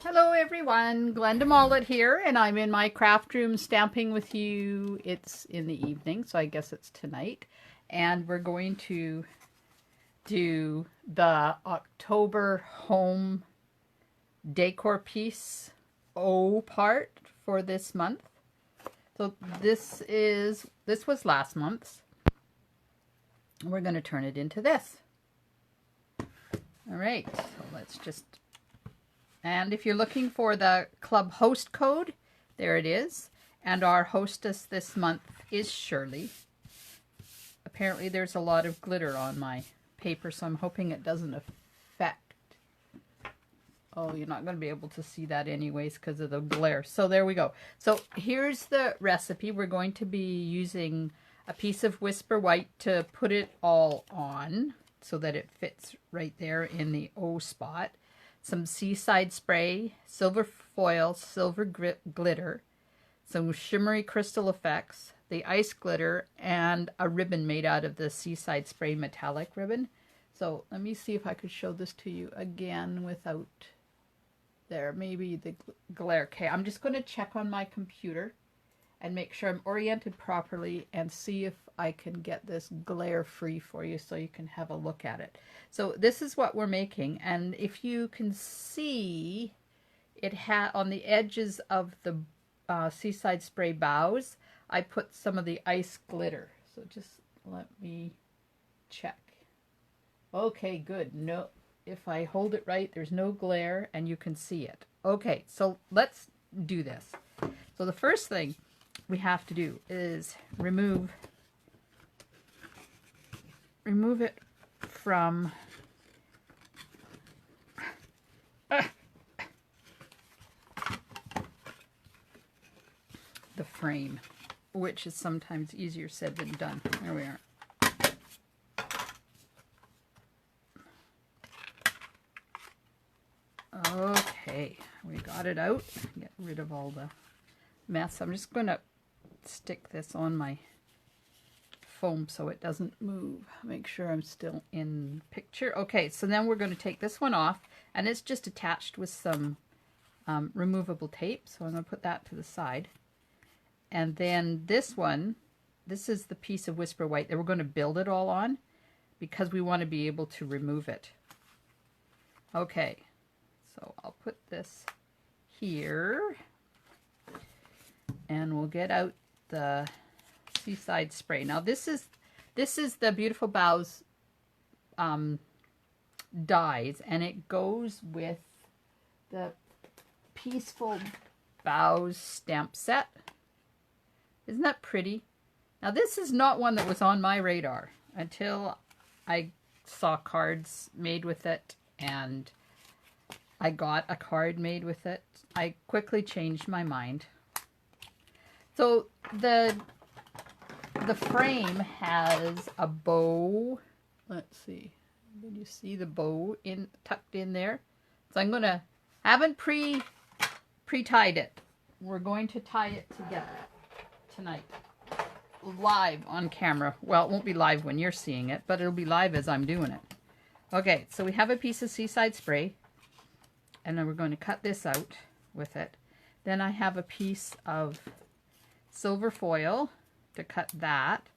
Hello everyone, Glenda Mollet here, and I'm in my craft room stamping with you. It's in the evening, so I guess it's tonight. And we're going to do the October home decor piece O part for this month. So this was last month's. We're going to turn it into this. All right, so let's just... And if you're looking for the club host code, there it is. And our hostess this month is Shirley. Apparently there's a lot of glitter on my paper, so I'm hoping it doesn't affect. Oh, you're not going to be able to see that anyways because of the glare. So there we go. So here's the recipe. We're going to be using a piece of Whisper White to put it all on so that it fits right there in the O spot. Some seaside spray, silver foil, silver glitter, some shimmery crystal effects, the ice glitter, and a ribbon made out of the seaside spray metallic ribbon. So let me see if I could show this to you again without there. Maybe the glare. Okay, I'm just going to check on my computer and make sure I'm oriented properly and see if I can get this glare free for you so you can have a look at it. So this is what we're making, and if you can see, it had on the edges of the seaside spray Boughs, I put some of the ice glitter. So just let me check. Okay, good. No, if I hold it right, there's no glare and you can see it. Okay, so let's do this. So the first thing we have to do is remove it from the frame, which is sometimes easier said than done. There we are. Okay, we got it out. Get rid of all the mess. I'm just going to stick this on my foam so it doesn't move. Make sure I'm still in picture. Okay, so then we're going to take this one off, and it's just attached with some removable tape, so I'm going to put that to the side. And then this one, this is the piece of Whisper White that we're going to build it all on because we want to be able to remove it. Okay, so I'll put this here, and we'll get out the seaside spray. Now this is the Beautiful Boughs dies, and it goes with the Peaceful Boughs stamp set. Isn't that pretty? Now this is not one that was on my radar until I saw cards made with it, and I got a card made with it. I quickly changed my mind. So the frame has a bow. Let's see. Did you see the bow tucked in there? So I'm gonna, haven't pre-tied it. We're going to tie it together tonight. Live on camera. Well, it won't be live when you're seeing it, but it'll be live as I'm doing it. Okay, so we have a piece of seaside spray, and then we're going to cut this out with it. Then I have a piece of silver foil to cut that,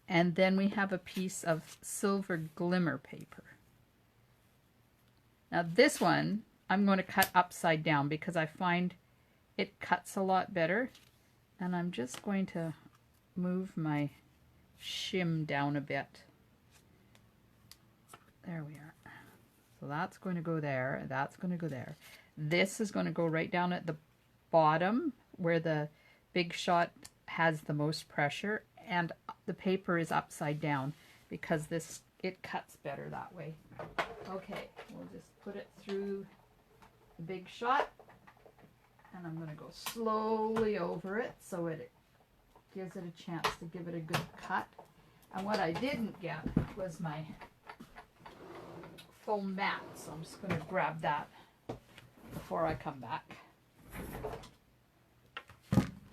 and then we have a piece of silver glimmer paper. Now this one I'm going to cut upside down because I find it cuts a lot better, and I'm just going to move my shim down a bit. There we are. So that's going to go there, that's going to go there. This is going to go right down at the bottom where the Big Shot has the most pressure, and the paper is upside down because it cuts better that way. Okay, we'll just put it through the Big Shot, and I'm going to go slowly over it so it gives it a chance to give it a good cut. And what I didn't get was my foam mat, so I'm just going to grab that before I come back.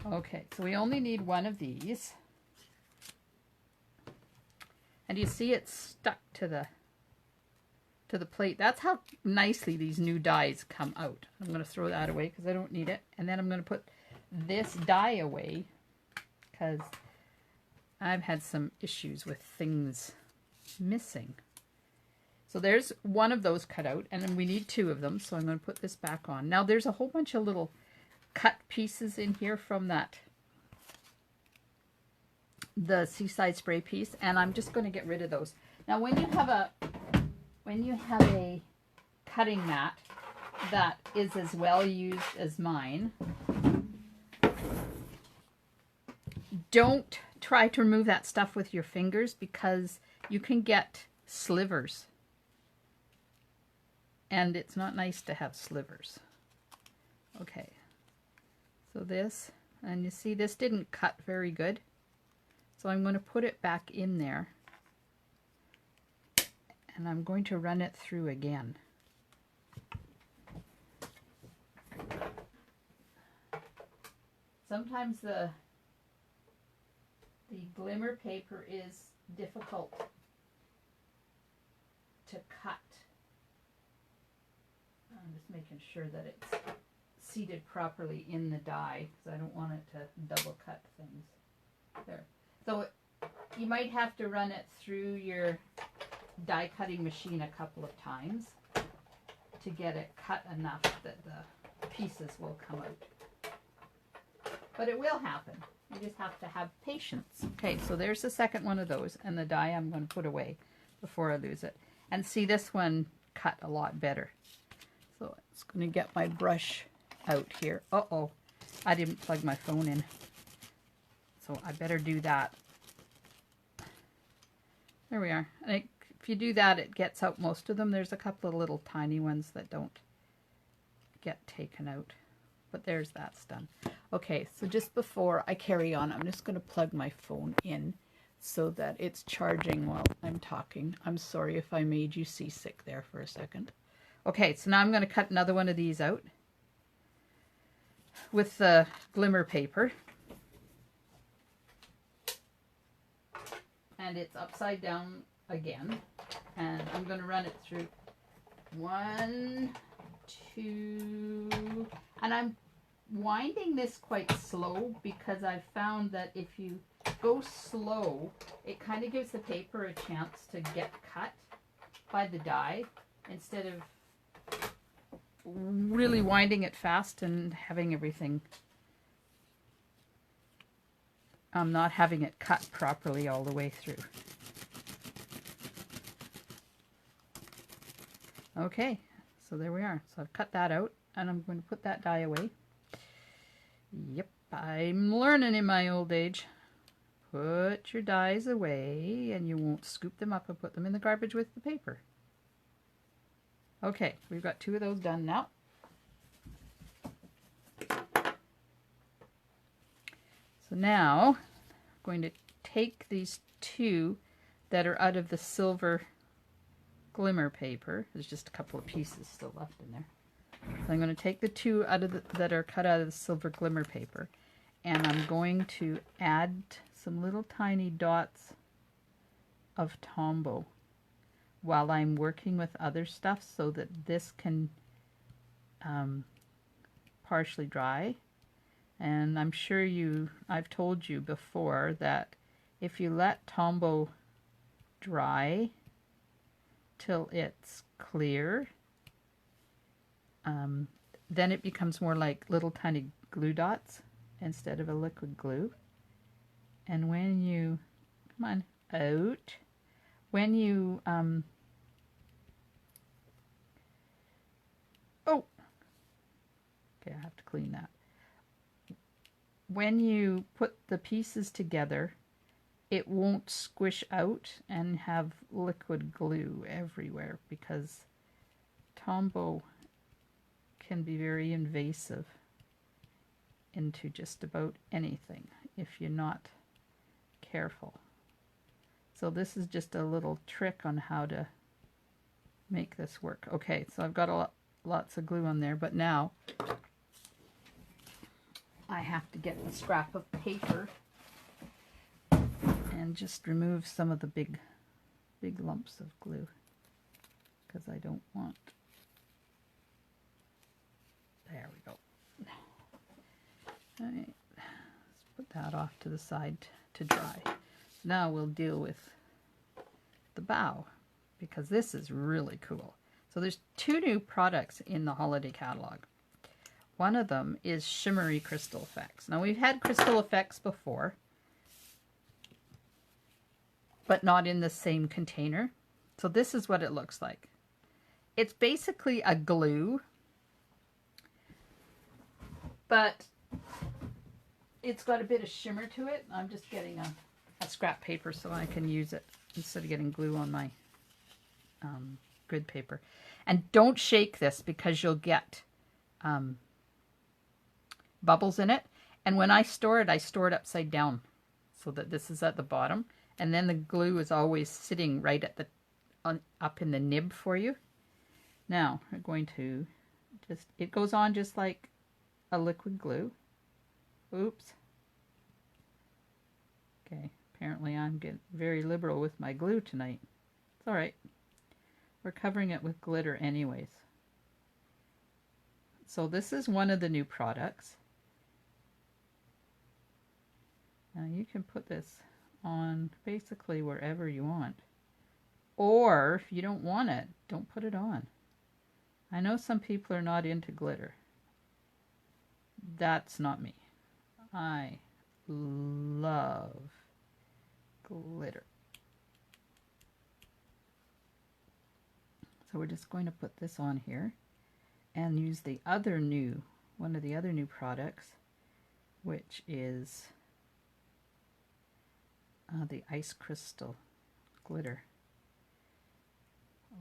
Okay, so we only need one of these. And you see it's stuck to the to the plate. That's how nicely these new dies come out. I'm going to throw that away because I don't need it. And then I'm going to put this die away because I've had some issues with things missing. So there's one of those cut out, and then we need 2 of them, so I'm going to put this back on. Now there's a whole bunch of little cut pieces in here from the Seaside spray piece, and I'm just going to get rid of those. Now when you have a cutting mat that is as well used as mine, don't try to remove that stuff with your fingers because you can get slivers. And it's not nice to have slivers. Okay. So this, and you see this didn't cut very good. So I'm going to put it back in there. And I'm going to run it through again. Sometimes the glimmer paper is difficult to cut. I'm just making sure that it's seated properly in the die because I don't want it to double cut things. There. So you might have to run it through your die cutting machine a couple of times to get it cut enough that the pieces will come out. But it will happen. You just have to have patience. Okay, so there's the second one of those, and the die I'm going to put away before I lose it. And see, this one cut a lot better. So I'm just going to get my brush out here. Uh-oh, I didn't plug my phone in. So I better do that. There we are. And if you do that, it gets out most of them. There's a couple of little tiny ones that don't get taken out. But there's that's done. Okay, so just before I carry on, I'm just going to plug my phone in so that it's charging while I'm talking. I'm sorry if I made you seasick there for a second. Okay, so now I'm going to cut another one of these out with the glimmer paper. And it's upside down again. And I'm going to run it through 1, 2, and I'm winding this quite slow because I've found that if you go slow, it kind of gives the paper a chance to get cut by the die instead of really winding it fast and having everything, not having it cut properly all the way through. Okay, so there we are. So I've cut that out and I'm going to put that die away. Yep, I'm learning in my old age. Put your dies away and you won't scoop them up and put them in the garbage with the paper. Okay, we've got 2 of those done now. So now I'm going to take these 2 that are out of the silver glimmer paper. There's just a couple of pieces still left in there. So I'm going to take the 2 out of that are cut out of the silver glimmer paper, and I'm going to add some little tiny dots of Tombow while I'm working with other stuff so that this can partially dry. And I'm sure I've told you before that if you let Tombow dry till it's clear, then it becomes more like little tiny glue dots instead of a liquid glue. And when you, come on, out, when you, oh, okay, I have to clean that. When you put the pieces together, it won't squish out and have liquid glue everywhere because Tombow can be very invasive into just about anything if you're not careful. So this is just a little trick on how to make this work. Okay, so I've got lots of glue on there, but now I have to get the scrap of paper and just remove some of the big lumps of glue because I don't want, there we go. All right, let's put that off to the side to dry. Now we'll deal with the bow, because this is really cool. So there's 2 new products in the holiday catalog. One of them is shimmery crystal effects. Now we've had crystal effects before, but not in the same container. So this is what it looks like. It's basically a glue, but it's got a bit of shimmer to it. I'm just getting a scrap paper so I can use it instead of getting glue on my grid paper. And don't shake this because you'll get bubbles in it. And when I store it upside down so that this is at the bottom. And then the glue is always sitting right at the up in the nib for you. Now we're going to just, it goes on just like a liquid glue. Oops. Okay, apparently I'm getting very liberal with my glue tonight. It's all right. We're covering it with glitter anyways. So this is one of the new products. Now you can put this on basically wherever you want. Or if you don't want it, don't put it on. I know some people are not into glitter. That's not me. I love glitter. So we're just going to put this on here and use the other new, one of the other new products, which is the ice crystal glitter.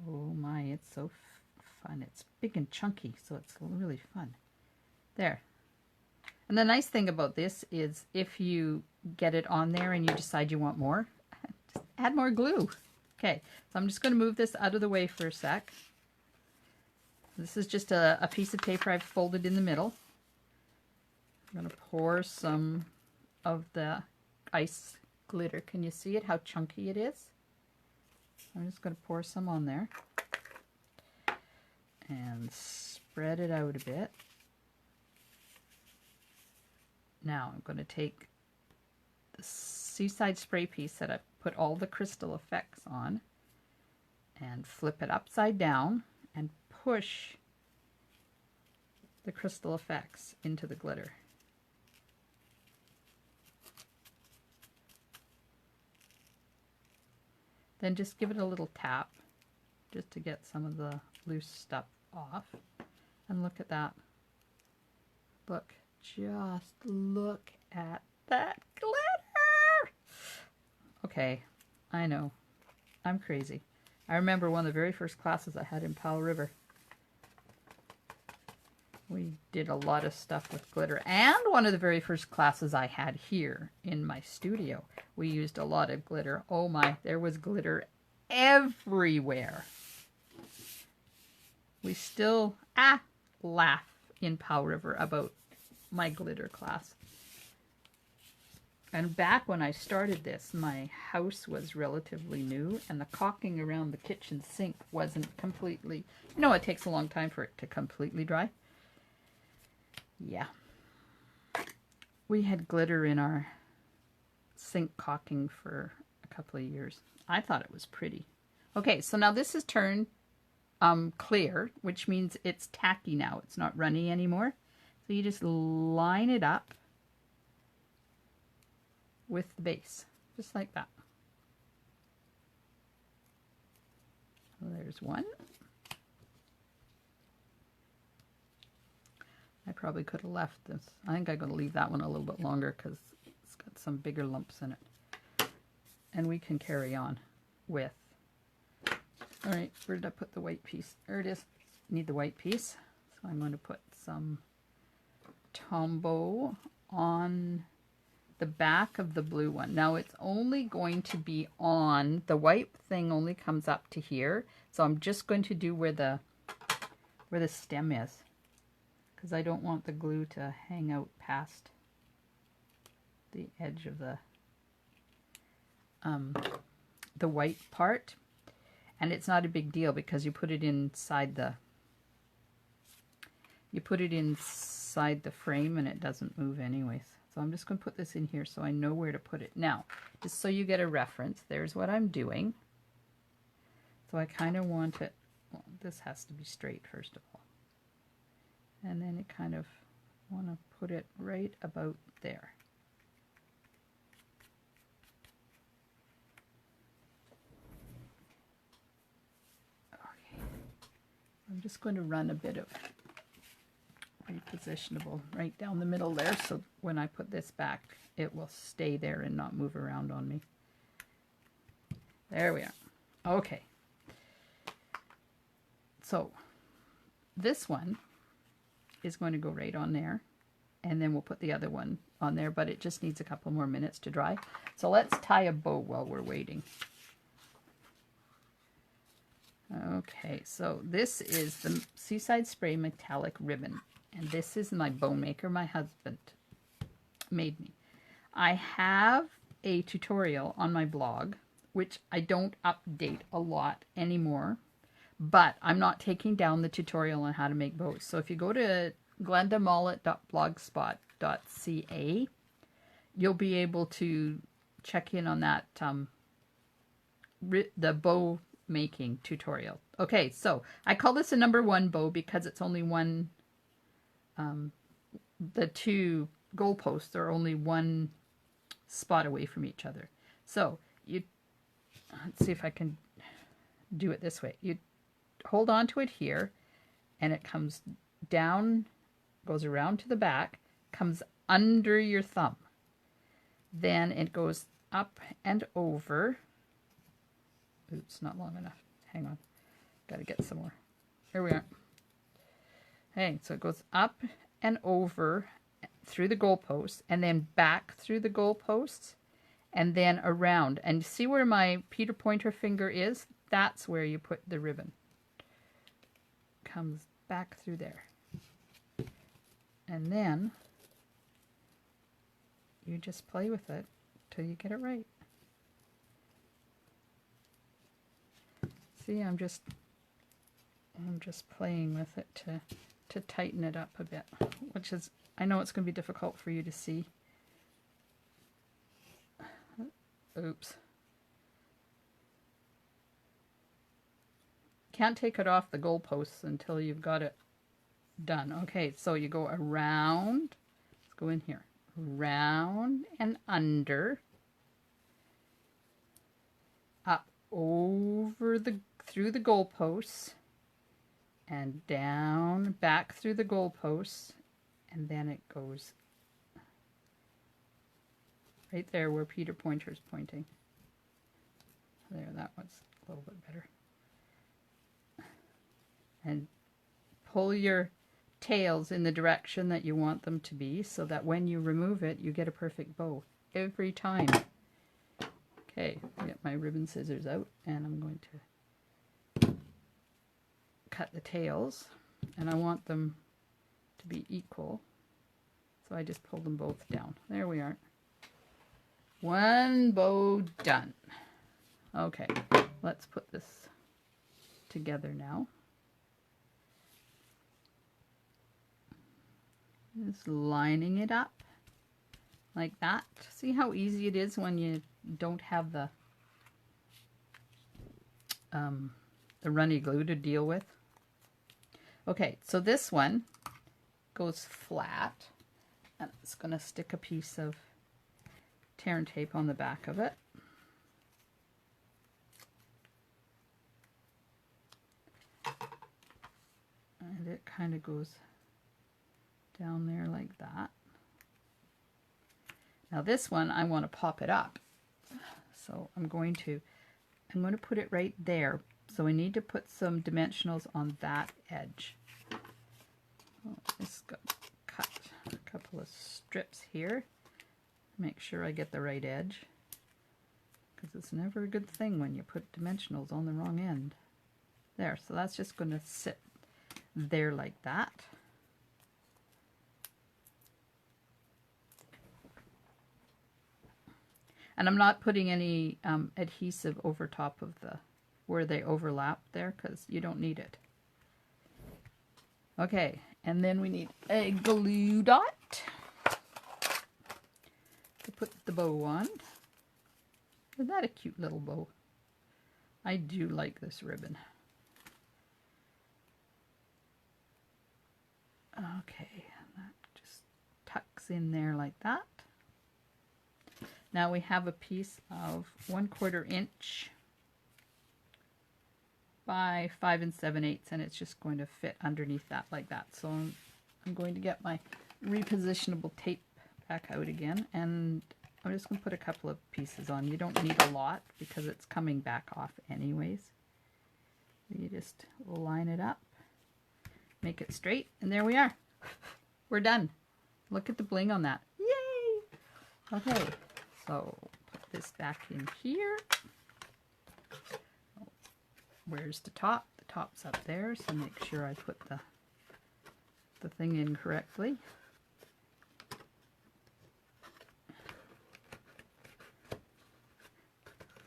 Oh my, it's so fun. It's big and chunky, so it's really fun. There. And the nice thing about this is if you get it on there and you decide you want more, just add more glue. Okay, so I'm just going to move this out of the way for a sec. This is just a piece of paper I've folded in the middle. I'm going to pour some of the ice glitter. Can you see it, how chunky it is? I'm just going to pour some on there and spread it out a bit. Now I'm going to take the Seaside spray piece that I put all the crystal effects on and flip it upside down and push the crystal effects into the glitter. Then just give it a little tap just to get some of the loose stuff off. And look at that. Look, just look at that glitter. Okay, I know, I'm crazy. I remember one of the very first classes I had in Powell River. We did a lot of stuff with glitter. And one of the very first classes I had here in my studio, we used a lot of glitter. Oh my, there was glitter everywhere. We still laugh in Powell River about my glitter class. And back when I started this, my house was relatively new and the caulking around the kitchen sink wasn't completely, you know, it takes a long time for it to completely dry. Yeah. We had glitter in our sink caulking for a couple of years. I thought it was pretty. Okay, so now this is turned clear, which means it's tacky now. It's not runny anymore. So you just line it up with the base, just like that. So there's one. I probably could have left this. I think I'm going to leave that one a little bit longer because it's got some bigger lumps in it. And we can carry on with. All right, where did I put the white piece? There it is. Need the white piece. So I'm going to put some Tombow on the back of the blue one. Now it's only going to be on, the white thing only comes up to here. So I'm just going to do where the stem is, because I don't want the glue to hang out past the edge of the white part. And it's not a big deal because you put it inside the frame and it doesn't move anyways. So I'm just going to put this in here so I know where to put it. Now, just so you get a reference, there's what I'm doing. So I kind of want it, well, this has to be straight first of all. And then it kind of want to put it right about there. Okay. I'm just going to run a bit of repositionable right down the middle there, so when I put this back it will stay there and not move around on me. There we are. Okay, so this one is going to go right on there, and then we'll put the other one on there, but it just needs a couple more minutes to dry. So let's tie a bow while we're waiting. Okay, so this is the Seaside Spray Metallic Ribbon. And this is my bow maker my husband made me. I have a tutorial on my blog, which I don't update a lot anymore, but I'm not taking down the tutorial on how to make bows. So if you go to glendamollet.blogspot.ca, you'll be able to check in on that, the bow making tutorial. Okay, so I call this a #1 bow because it's only one, the two goalposts are only one spot away from each other. So you, let's see if I can do it this way. You hold on to it here, and it comes down, goes around to the back, comes under your thumb. Then it goes up and over. Oops, not long enough. Hang on. Got to get some more. Here we are. Hey, so it goes up and over through the goalposts, and then back through the goalposts, and then around. And see where my Peter Pointer finger is? That's where you put the ribbon. Comes back through there. And then you just play with it till you get it right. See, I'm just playing with it to tighten it up a bit, which is, I know it's going to be difficult for you to see. Oops. Can't take it off the goalposts until you've got it done. Okay, so you go around, let's go in here, round and under, up over the, through the goalposts, and down, back through the goalposts, and then it goes right there where Peter Pointer's pointing. There, that one's a little bit better. And pull your tails in the direction that you want them to be, so that when you remove it, you get a perfect bow every time. Okay, I get my ribbon scissors out, and I'm going to cut the tails, and I want them to be equal, so I just pull them both down. There we are. One bow done. Okay, let's put this together now. Just lining it up like that. See how easy it is when you don't have the runny glue to deal with. Okay, so this one goes flat, and it's going to stick a piece of tear and tape on the back of it. And it kind of goes down there like that. Now this one, I want to pop it up. So I'm going to put it right there. So we need to put some dimensionals on that edge. Oh, just cut a couple of strips here. Make sure I get the right edge, because it's never a good thing when you put dimensionals on the wrong end. There, so that's just going to sit there like that. And I'm not putting any adhesive over top of the where they overlap there because you don't need it. Okay, and then we need a glue dot to put the bow on. Isn't that a cute little bow? I do like this ribbon. Okay, that just tucks in there like that. Now we have a piece of 1/4 inch by 5 7/8, and it's just going to fit underneath that like that. So I'm going to get my repositionable tape back out again, and I'm just going to put a couple of pieces on. You don't need a lot because it's coming back off anyways. You just line it up, make it straight, and there we are. We're done. Look at the bling on that. Yay! Okay, so put this back in here. Where's the top? The top's up there, so make sure I put the thing in correctly.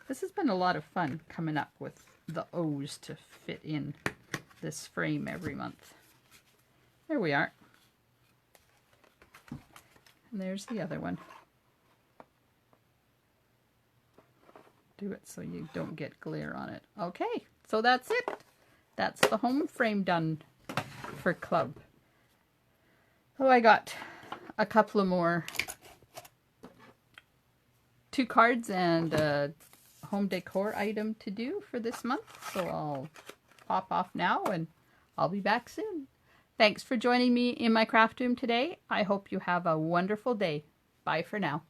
This has been a lot of fun coming up with the O's to fit in this frame every month. There we are. And there's the other one. Do it so you don't get glare on it. Okay, so that's it. That's the home frame done for Club. Oh, I got a couple of more 2 cards and a home decor item to do for this month. So I'll pop off now and I'll be back soon. Thanks for joining me in my craft room today. I hope you have a wonderful day. Bye for now.